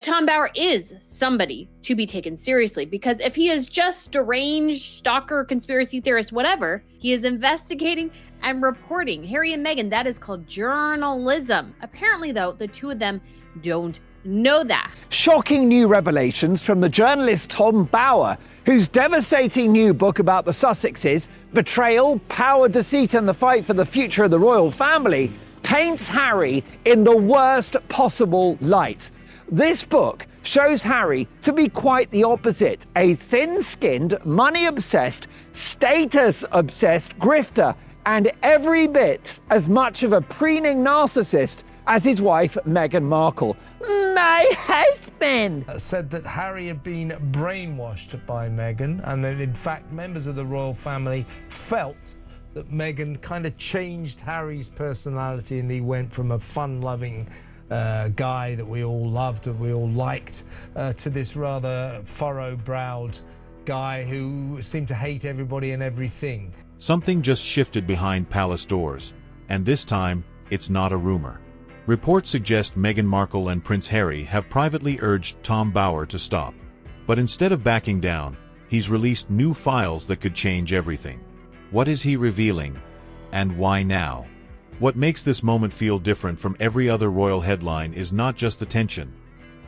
Tom Bower is somebody to be taken seriously, because if he is just deranged, stalker, conspiracy theorist, whatever, he is investigating and reporting Harry and Meghan. That is called journalism. Apparently, though, the two of them don't know that. Shocking new revelations from the journalist Tom Bower, whose devastating new book about the Sussexes, betrayal, power, deceit, and the fight for the future of the royal family, paints Harry in the worst possible light. This book shows Harry to be quite the opposite, a thin-skinned, money-obsessed, status-obsessed grifter, and every bit as much of a preening narcissist as his wife Meghan Markle. My husband! Said that Harry had been brainwashed by Meghan, and that in fact members of the royal family felt that Meghan kind of changed Harry's personality, and he went from a fun-loving guy that we all loved and we all liked to this rather furrow-browed guy who seemed to hate everybody and everything. Something just shifted behind palace doors, and this time it's not a rumor. Reports suggest Meghan Markle and Prince Harry have privately urged Tom Bower to stop. But instead of backing down, he's released new files that could change everything. What is he revealing, and why now? What makes this moment feel different from every other royal headline is not just the tension,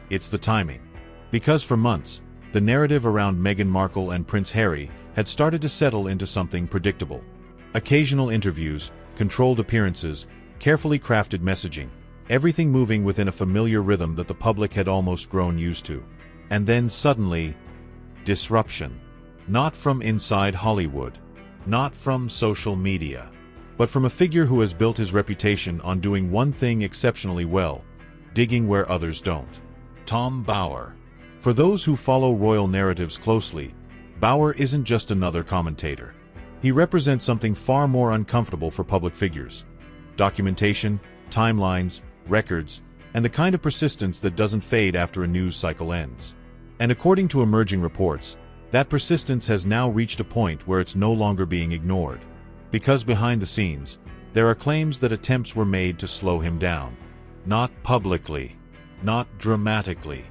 it's the timing. Because for months, the narrative around Meghan Markle and Prince Harry had started to settle into something predictable. Occasional interviews, controlled appearances, carefully crafted messaging, everything moving within a familiar rhythm that the public had almost grown used to. And then suddenly, disruption. Not from inside Hollywood, not from social media, but from a figure who has built his reputation on doing one thing exceptionally well, digging where others don't. Tom Bower. For those who follow royal narratives closely, Bower isn't just another commentator. He represents something far more uncomfortable for public figures: documentation, timelines, records, and the kind of persistence that doesn't fade after a news cycle ends. And according to emerging reports, that persistence has now reached a point where it's no longer being ignored. Because behind the scenes, there are claims that attempts were made to slow him down. Not publicly, not dramatically,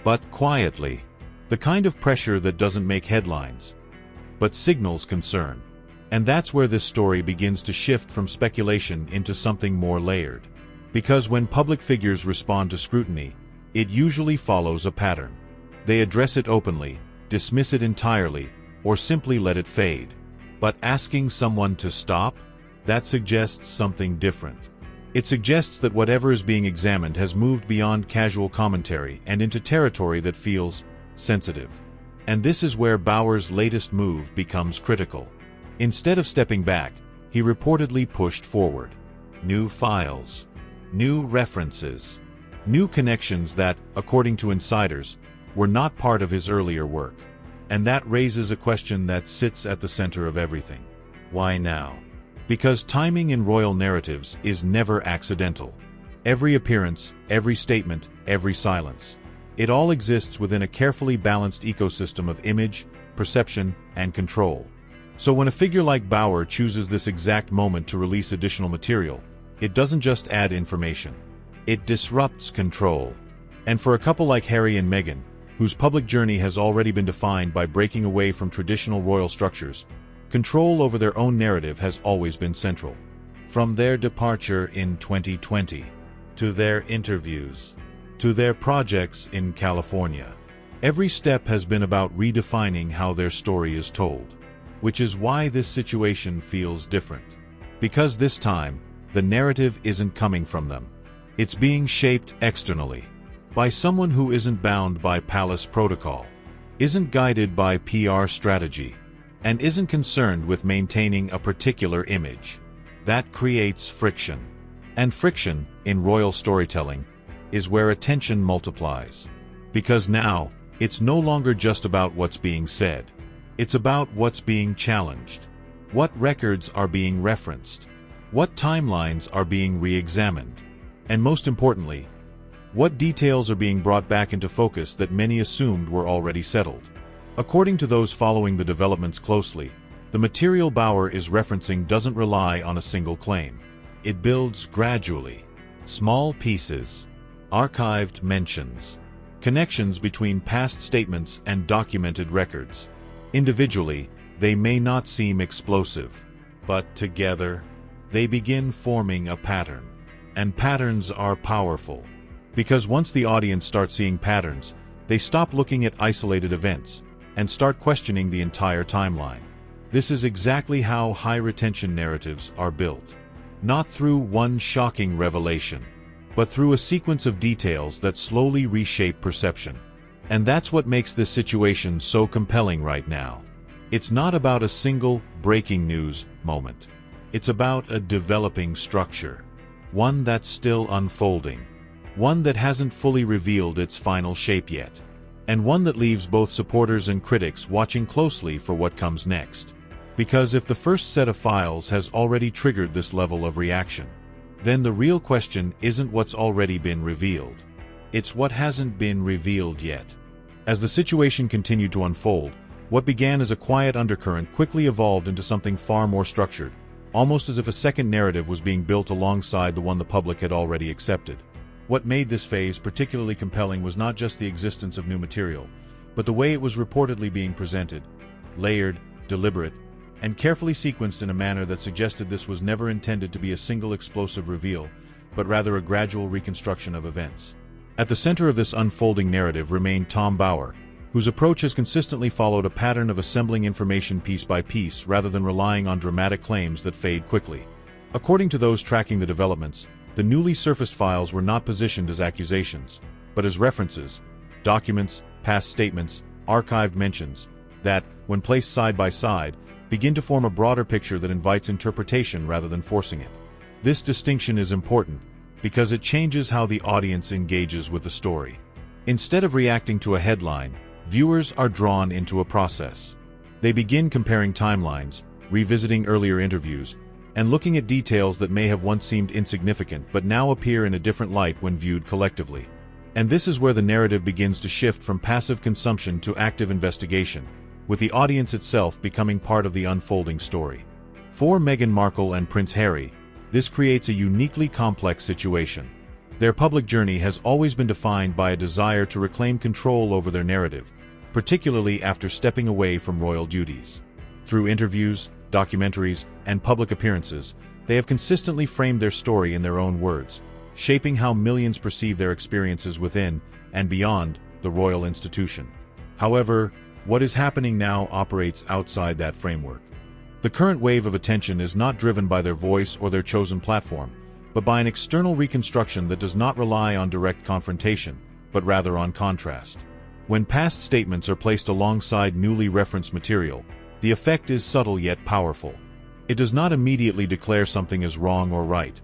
but quietly. The kind of pressure that doesn't make headlines, but signals concern. And that's where this story begins to shift from speculation into something more layered. Because when public figures respond to scrutiny, it usually follows a pattern. They address it openly, dismiss it entirely, or simply let it fade. But asking someone to stop? That suggests something different. It suggests that whatever is being examined has moved beyond casual commentary and into territory that feels sensitive. And this is where Bower's latest move becomes critical. Instead of stepping back, he reportedly pushed forward. New files, new references, new connections that, according to insiders, were not part of his earlier work. And that raises a question that sits at the center of everything. Why now? Because timing in royal narratives is never accidental. Every appearance, every statement, every silence. It all exists within a carefully balanced ecosystem of image, perception, and control. So when a figure like Bower chooses this exact moment to release additional material, it doesn't just add information. It disrupts control. And for a couple like Harry and Meghan, whose public journey has already been defined by breaking away from traditional royal structures, control over their own narrative has always been central. From their departure in 2020, to their interviews, to their projects in California, every step has been about redefining how their story is told. Which is why this situation feels different. Because this time, the narrative isn't coming from them. It's being shaped externally. By someone who isn't bound by palace protocol, isn't guided by PR strategy, and isn't concerned with maintaining a particular image. That creates friction. And friction, in royal storytelling, is where attention multiplies. Because now, it's no longer just about what's being said. It's about what's being challenged. What records are being referenced? What timelines are being re-examined? And most importantly, what details are being brought back into focus that many assumed were already settled? According to those following the developments closely, the material Bower is referencing doesn't rely on a single claim. It builds gradually. Small pieces, archived mentions, connections between past statements and documented records. Individually, they may not seem explosive, but together, they begin forming a pattern. And patterns are powerful. Because once the audience starts seeing patterns, they stop looking at isolated events and start questioning the entire timeline. This is exactly how high-retention narratives are built. Not through one shocking revelation, but through a sequence of details that slowly reshape perception. And that's what makes this situation so compelling right now. It's not about a single breaking news moment. It's about a developing structure. One that's still unfolding. One that hasn't fully revealed its final shape yet. And one that leaves both supporters and critics watching closely for what comes next. Because if the first set of files has already triggered this level of reaction, then the real question isn't what's already been revealed. It's what hasn't been revealed yet. As the situation continued to unfold, what began as a quiet undercurrent quickly evolved into something far more structured, almost as if a second narrative was being built alongside the one the public had already accepted. What made this phase particularly compelling was not just the existence of new material, but the way it was reportedly being presented, layered, deliberate, and carefully sequenced in a manner that suggested this was never intended to be a single explosive reveal, but rather a gradual reconstruction of events. At the center of this unfolding narrative remained Tom Bauer, whose approach has consistently followed a pattern of assembling information piece by piece rather than relying on dramatic claims that fade quickly. According to those tracking the developments, the newly surfaced files were not positioned as accusations, but as references, documents, past statements, archived mentions, that, when placed side by side, begin to form a broader picture that invites interpretation rather than forcing it. This distinction is important because it changes how the audience engages with the story. Instead of reacting to a headline, viewers are drawn into a process. They begin comparing timelines, revisiting earlier interviews, and looking at details that may have once seemed insignificant but now appear in a different light when viewed collectively. And this is where the narrative begins to shift from passive consumption to active investigation, with the audience itself becoming part of the unfolding story. For Meghan Markle and Prince Harry, this creates a uniquely complex situation. Their public journey has always been defined by a desire to reclaim control over their narrative, particularly after stepping away from royal duties. Through interviews, documentaries, and public appearances, they have consistently framed their story in their own words, shaping how millions perceive their experiences within and beyond the royal institution. However, what is happening now operates outside that framework. The current wave of attention is not driven by their voice or their chosen platform, but by an external reconstruction that does not rely on direct confrontation, but rather on contrast. When past statements are placed alongside newly referenced material, the effect is subtle yet powerful. It does not immediately declare something as wrong or right.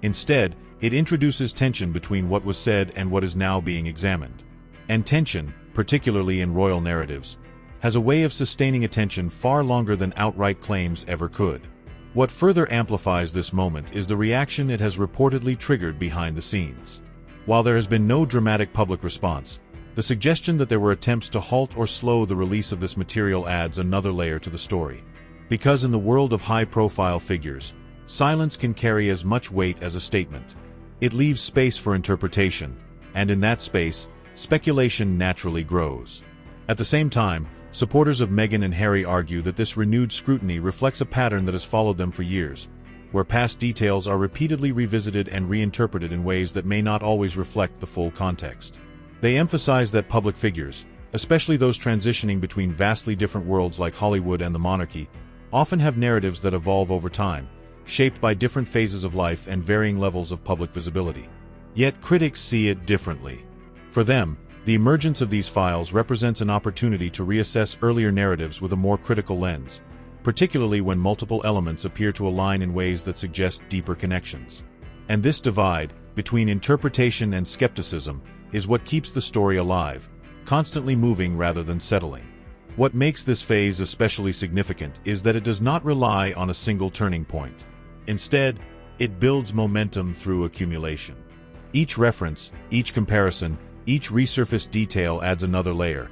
Instead, it introduces tension between what was said and what is now being examined. And tension, particularly in royal narratives, has a way of sustaining attention far longer than outright claims ever could. What further amplifies this moment is the reaction it has reportedly triggered behind the scenes. While there has been no dramatic public response, the suggestion that there were attempts to halt or slow the release of this material adds another layer to the story. Because in the world of high-profile figures, silence can carry as much weight as a statement. It leaves space for interpretation, and in that space, speculation naturally grows. At the same time, supporters of Meghan and Harry argue that this renewed scrutiny reflects a pattern that has followed them for years, where past details are repeatedly revisited and reinterpreted in ways that may not always reflect the full context. They emphasize that public figures, especially those transitioning between vastly different worlds like Hollywood and the monarchy, often have narratives that evolve over time, shaped by different phases of life and varying levels of public visibility. Yet critics see it differently. For them, the emergence of these files represents an opportunity to reassess earlier narratives with a more critical lens, particularly when multiple elements appear to align in ways that suggest deeper connections. And this divide, between interpretation and skepticism, is what keeps the story alive, constantly moving rather than settling. What makes this phase especially significant is that it does not rely on a single turning point. Instead, it builds momentum through accumulation. Each reference, each comparison, each resurfaced detail adds another layer,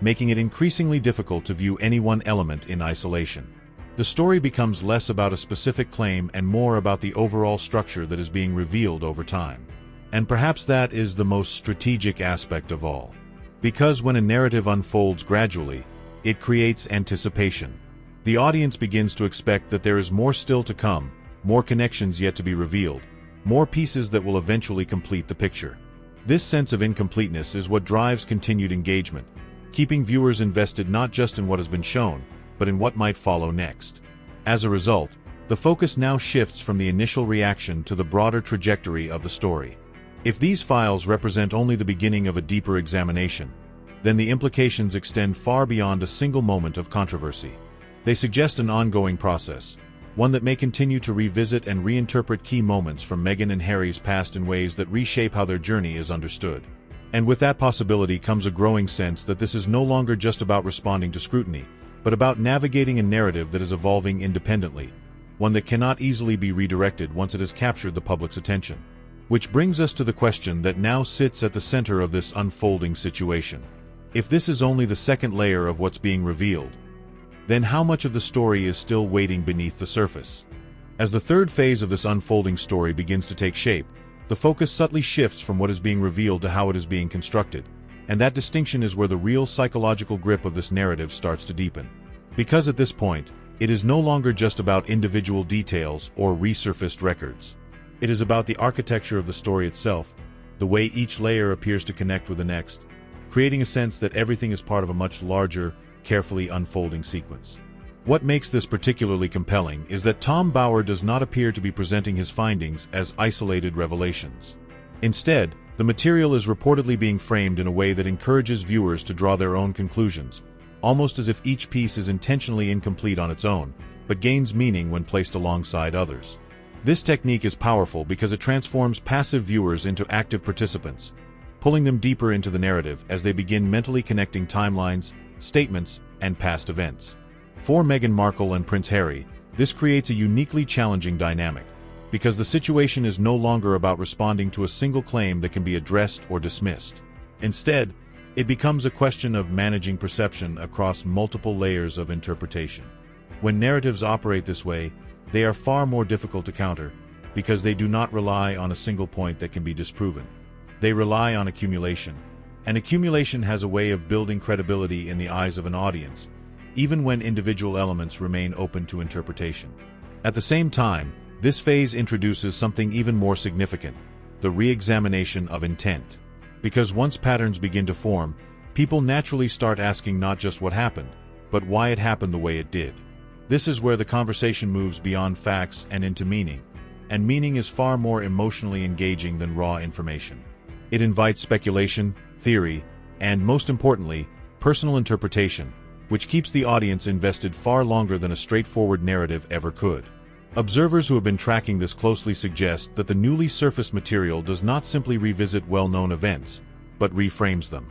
making it increasingly difficult to view any one element in isolation. The story becomes less about a specific claim and more about the overall structure that is being revealed over time. And perhaps that is the most strategic aspect of all. Because when a narrative unfolds gradually, it creates anticipation. The audience begins to expect that there is more still to come, more connections yet to be revealed, more pieces that will eventually complete the picture. This sense of incompleteness is what drives continued engagement, keeping viewers invested not just in what has been shown, but in what might follow next. As a result, the focus now shifts from the initial reaction to the broader trajectory of the story. If these files represent only the beginning of a deeper examination, then the implications extend far beyond a single moment of controversy. They suggest an ongoing process, one that may continue to revisit and reinterpret key moments from Meghan and Harry's past in ways that reshape how their journey is understood. And with that possibility comes a growing sense that this is no longer just about responding to scrutiny, but about navigating a narrative that is evolving independently, one that cannot easily be redirected once it has captured the public's attention. Which brings us to the question that now sits at the center of this unfolding situation. If this is only the second layer of what's being revealed, then how much of the story is still waiting beneath the surface? As the third phase of this unfolding story begins to take shape, the focus subtly shifts from what is being revealed to how it is being constructed, and that distinction is where the real psychological grip of this narrative starts to deepen. Because at this point, it is no longer just about individual details or resurfaced records. It is about the architecture of the story itself, the way each layer appears to connect with the next, creating a sense that everything is part of a much larger, carefully unfolding sequence. What makes this particularly compelling is that Tom Bower does not appear to be presenting his findings as isolated revelations. Instead, the material is reportedly being framed in a way that encourages viewers to draw their own conclusions, almost as if each piece is intentionally incomplete on its own, but gains meaning when placed alongside others. This technique is powerful because it transforms passive viewers into active participants, pulling them deeper into the narrative as they begin mentally connecting timelines, statements, and past events. For Meghan Markle and Prince Harry, this creates a uniquely challenging dynamic, because the situation is no longer about responding to a single claim that can be addressed or dismissed. Instead, it becomes a question of managing perception across multiple layers of interpretation. When narratives operate this way, they are far more difficult to counter, because they do not rely on a single point that can be disproven. They rely on accumulation, and accumulation has a way of building credibility in the eyes of an audience, even when individual elements remain open to interpretation. At the same time, this phase introduces something even more significant: the re-examination of intent. Because once patterns begin to form, people naturally start asking not just what happened, but why it happened the way it did. This is where the conversation moves beyond facts and into meaning, and meaning is far more emotionally engaging than raw information. It invites speculation, theory, and, most importantly, personal interpretation, which keeps the audience invested far longer than a straightforward narrative ever could. Observers who have been tracking this closely suggest that the newly surfaced material does not simply revisit well-known events, but reframes them.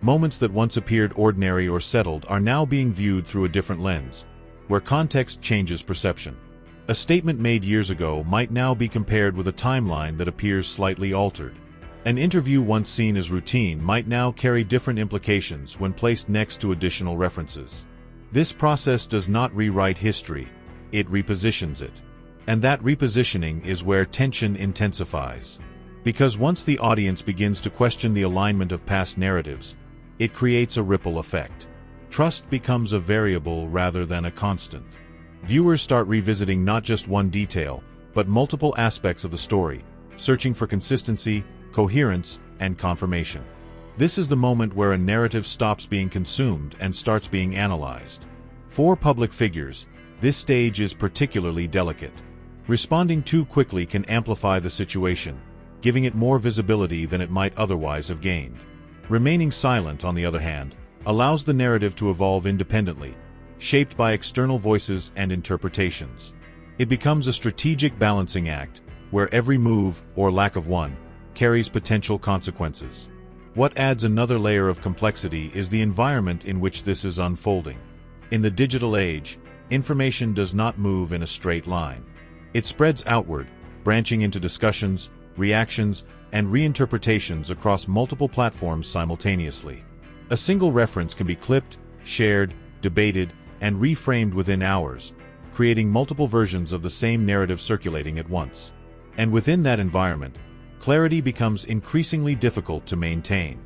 Moments that once appeared ordinary or settled are now being viewed through a different lens, where context changes perception. A statement made years ago might now be compared with a timeline that appears slightly altered. An interview once seen as routine might now carry different implications when placed next to additional references. This process does not rewrite history, it repositions it. And that repositioning is where tension intensifies. Because once the audience begins to question the alignment of past narratives, it creates a ripple effect. Trust becomes a variable rather than a constant. Viewers start revisiting not just one detail, but multiple aspects of the story, searching for consistency, coherence, and confirmation. This is the moment where a narrative stops being consumed and starts being analyzed. For public figures, this stage is particularly delicate. Responding too quickly can amplify the situation, giving it more visibility than it might otherwise have gained. Remaining silent, on the other hand, allows the narrative to evolve independently, shaped by external voices and interpretations. It becomes a strategic balancing act, where every move, or lack of one, carries potential consequences. What adds another layer of complexity is the environment in which this is unfolding. In the digital age, information does not move in a straight line. It spreads outward, branching into discussions, reactions, and reinterpretations across multiple platforms simultaneously. A single reference can be clipped, shared, debated, and reframed within hours, creating multiple versions of the same narrative circulating at once. And within that environment, clarity becomes increasingly difficult to maintain.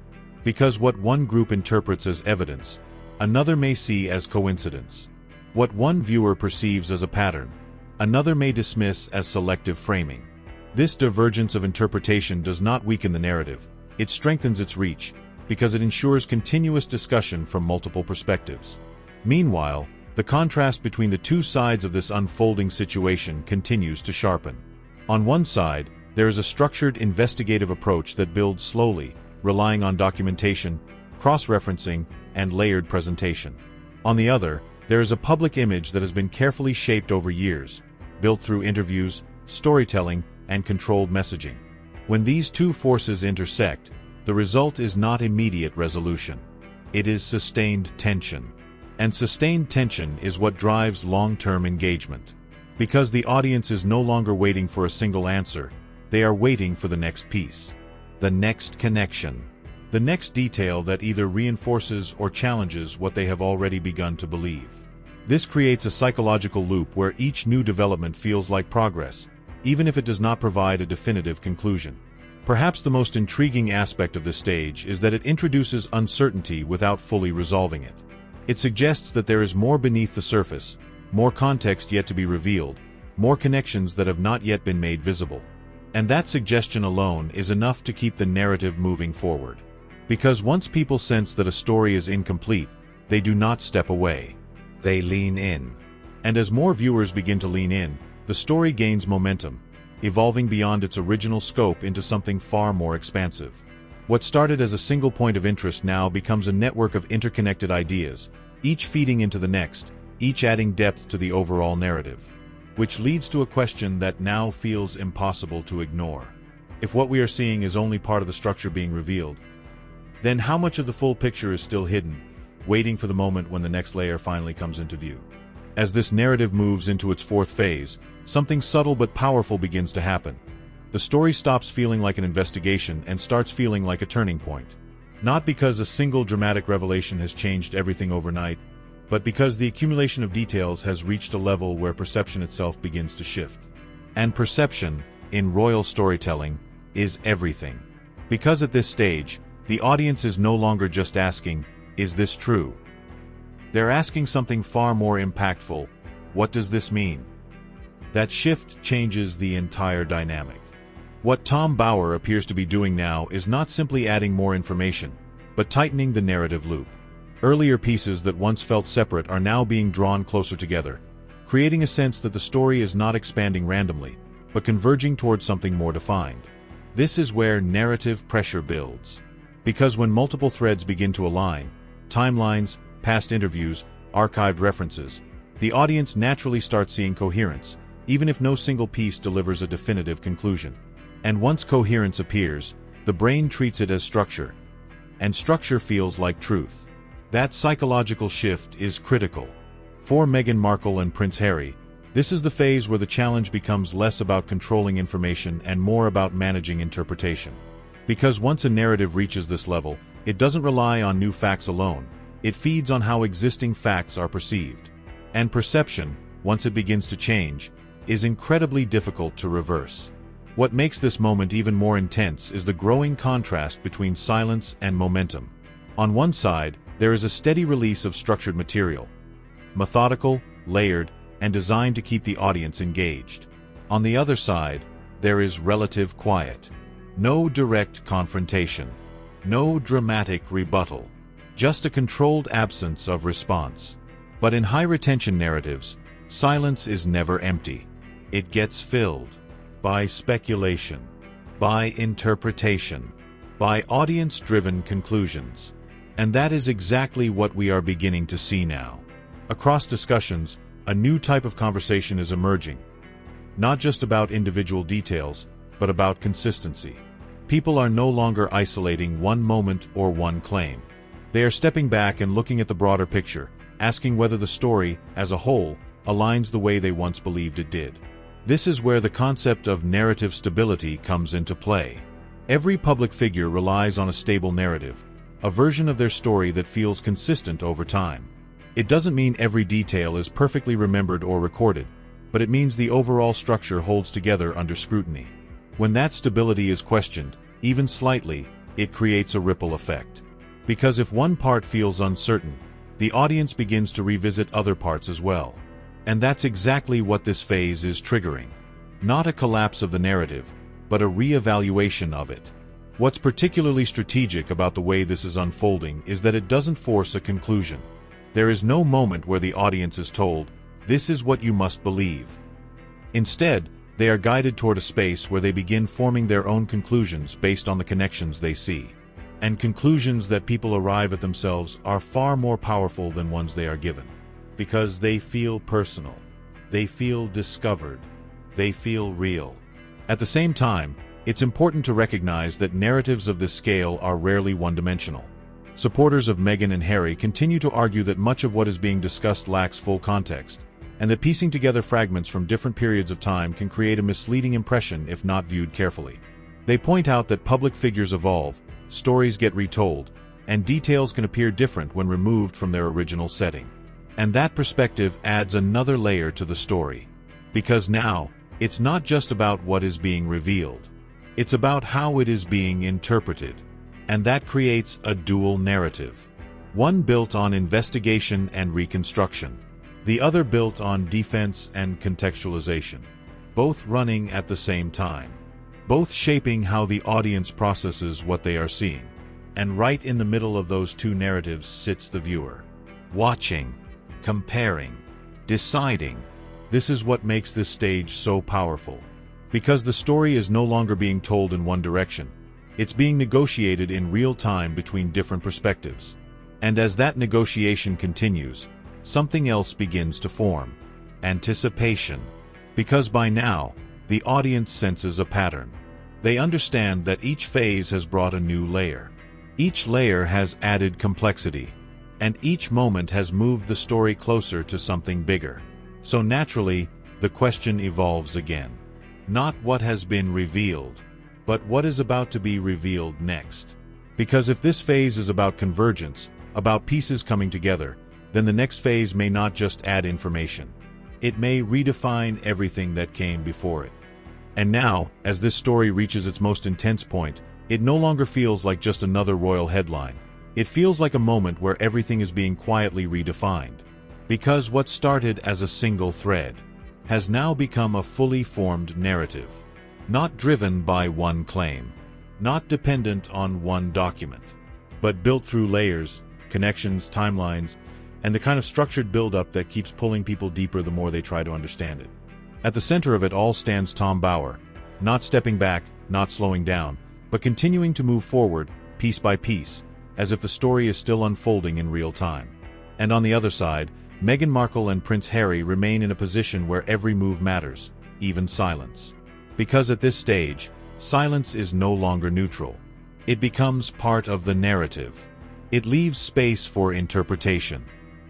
Because what one group interprets as evidence, another may see as coincidence. What one viewer perceives as a pattern, another may dismiss as selective framing. This divergence of interpretation does not weaken the narrative, it strengthens its reach, because it ensures continuous discussion from multiple perspectives. Meanwhile, the contrast between the two sides of this unfolding situation continues to sharpen. On one side, there is a structured investigative approach that builds slowly, relying on documentation, cross-referencing, and layered presentation. On the other, there is a public image that has been carefully shaped over years, built through interviews, storytelling, and controlled messaging. When these two forces intersect, the result is not immediate resolution. It is sustained tension. And sustained tension is what drives long-term engagement. Because the audience is no longer waiting for a single answer, they are waiting for the next piece, the next connection, the next detail that either reinforces or challenges what they have already begun to believe. This creates a psychological loop where each new development feels like progress, even if it does not provide a definitive conclusion. Perhaps the most intriguing aspect of this stage is that it introduces uncertainty without fully resolving it. It suggests that there is more beneath the surface, more context yet to be revealed, more connections that have not yet been made visible. And that suggestion alone is enough to keep the narrative moving forward. Because once people sense that a story is incomplete, they do not step away. They lean in. And as more viewers begin to lean in, the story gains momentum, evolving beyond its original scope into something far more expansive. What started as a single point of interest now becomes a network of interconnected ideas, each feeding into the next, each adding depth to the overall narrative. Which leads to a question that now feels impossible to ignore. If what we are seeing is only part of the structure being revealed, then how much of the full picture is still hidden, waiting for the moment when the next layer finally comes into view? As this narrative moves into its fourth phase, something subtle but powerful begins to happen. The story stops feeling like an investigation and starts feeling like a turning point. Not because a single dramatic revelation has changed everything overnight, but because the accumulation of details has reached a level where perception itself begins to shift. And perception, in royal storytelling, is everything. Because at this stage, the audience is no longer just asking, "Is this true?" They're asking something far more impactful: what does this mean? That shift changes the entire dynamic. What Tom Bower appears to be doing now is not simply adding more information, but tightening the narrative loop. Earlier pieces that once felt separate are now being drawn closer together, creating a sense that the story is not expanding randomly, but converging towards something more defined. This is where narrative pressure builds. Because when multiple threads begin to align, timelines, past interviews, archived references, the audience naturally starts seeing coherence, even if no single piece delivers a definitive conclusion. And once coherence appears, the brain treats it as structure, and structure feels like truth. That psychological shift is critical. For Meghan Markle and Prince Harry, this is the phase where the challenge becomes less about controlling information and more about managing interpretation. Because once a narrative reaches this level, it doesn't rely on new facts alone, it feeds on how existing facts are perceived. And perception, once it begins to change, is incredibly difficult to reverse. What makes this moment even more intense is the growing contrast between silence and momentum. On one side, there is a steady release of structured material, methodical, layered, and designed to keep the audience engaged. On the other side, there is relative quiet. No direct confrontation. No dramatic rebuttal. Just a controlled absence of response. But in high-retention narratives, silence is never empty. It gets filled by speculation, by interpretation, by audience-driven conclusions. And that is exactly what we are beginning to see now. Across discussions, a new type of conversation is emerging. Not just about individual details, but about consistency. People are no longer isolating one moment or one claim. They are stepping back and looking at the broader picture, asking whether the story, as a whole, aligns the way they once believed it did. This is where the concept of narrative stability comes into play. Every public figure relies on a stable narrative, a version of their story that feels consistent over time. It doesn't mean every detail is perfectly remembered or recorded, but it means the overall structure holds together under scrutiny. When that stability is questioned, even slightly, it creates a ripple effect. Because if one part feels uncertain, the audience begins to revisit other parts as well. And that's exactly what this phase is triggering. Not a collapse of the narrative, but a re-evaluation of it. What's particularly strategic about the way this is unfolding is that it doesn't force a conclusion. There is no moment where the audience is told, "This is what you must believe." Instead, they are guided toward a space where they begin forming their own conclusions based on the connections they see. And conclusions that people arrive at themselves are far more powerful than ones they are given. Because they feel personal. They feel discovered. They feel real. At the same time, it's important to recognize that narratives of this scale are rarely one-dimensional. Supporters of Meghan and Harry continue to argue that much of what is being discussed lacks full context, and that piecing together fragments from different periods of time can create a misleading impression if not viewed carefully. They point out that public figures evolve, stories get retold, and details can appear different when removed from their original setting. And that perspective adds another layer to the story. Because now, it's not just about what is being revealed. It's about how it is being interpreted. And that creates a dual narrative. One built on investigation and reconstruction. The other built on defense and contextualization. Both running at the same time. Both shaping how the audience processes what they are seeing. And right in the middle of those two narratives sits the viewer. Watching, comparing, deciding. This is what makes this stage so powerful. Because the story is no longer being told in one direction. It's being negotiated in real time between different perspectives. And as that negotiation continues, something else begins to form. Anticipation. Because by now, the audience senses a pattern. They understand that each phase has brought a new layer. Each layer has added complexity. And each moment has moved the story closer to something bigger. So naturally, the question evolves again. Not what has been revealed, but what is about to be revealed next. Because if this phase is about convergence, about pieces coming together, then the next phase may not just add information. It may redefine everything that came before it. And now, as this story reaches its most intense point, it no longer feels like just another royal headline. It feels like a moment where everything is being quietly redefined. Because what started as a single thread has now become a fully formed narrative. Not driven by one claim. Not dependent on one document. But built through layers, connections, timelines, and the kind of structured build-up that keeps pulling people deeper the more they try to understand it. At the center of it all stands Tom Bower, not stepping back, not slowing down, but continuing to move forward, piece by piece, as if the story is still unfolding in real time. And on the other side, Meghan Markle and Prince Harry remain in a position where every move matters, even silence. Because at this stage, silence is no longer neutral. It becomes part of the narrative. It leaves space for interpretation.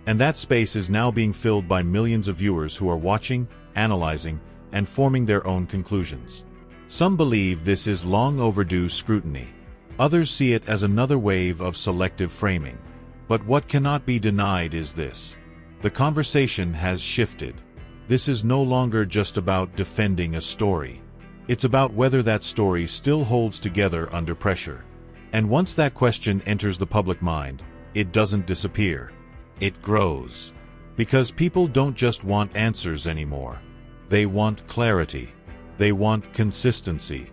And that space is now being filled by millions of viewers who are watching, analyzing, and forming their own conclusions. Some believe this is long overdue scrutiny. Others see it as another wave of selective framing. But what cannot be denied is this. The conversation has shifted. This is no longer just about defending a story. It's about whether that story still holds together under pressure. And once that question enters the public mind, it doesn't disappear. It grows. Because people don't just want answers anymore. They want clarity. They want consistency.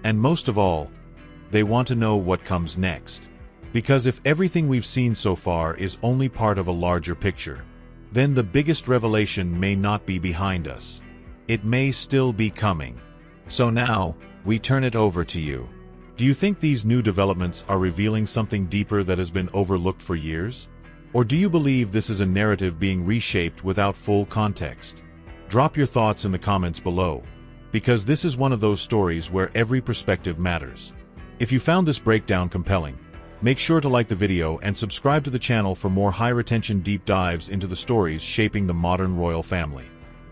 And most of all, they want to know what comes next. Because if everything we've seen so far is only part of a larger picture, then the biggest revelation may not be behind us. It may still be coming. So now, we turn it over to you. Do you think these new developments are revealing something deeper that has been overlooked for years? Or do you believe this is a narrative being reshaped without full context? Drop your thoughts in the comments below, because this is one of those stories where every perspective matters. If you found this breakdown compelling, make sure to like the video and subscribe to the channel for more high-retention deep dives into the stories shaping the modern royal family.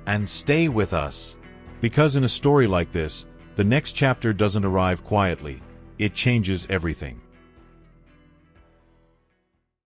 And stay with us. Because in a story like this, the next chapter doesn't arrive quietly, it changes everything.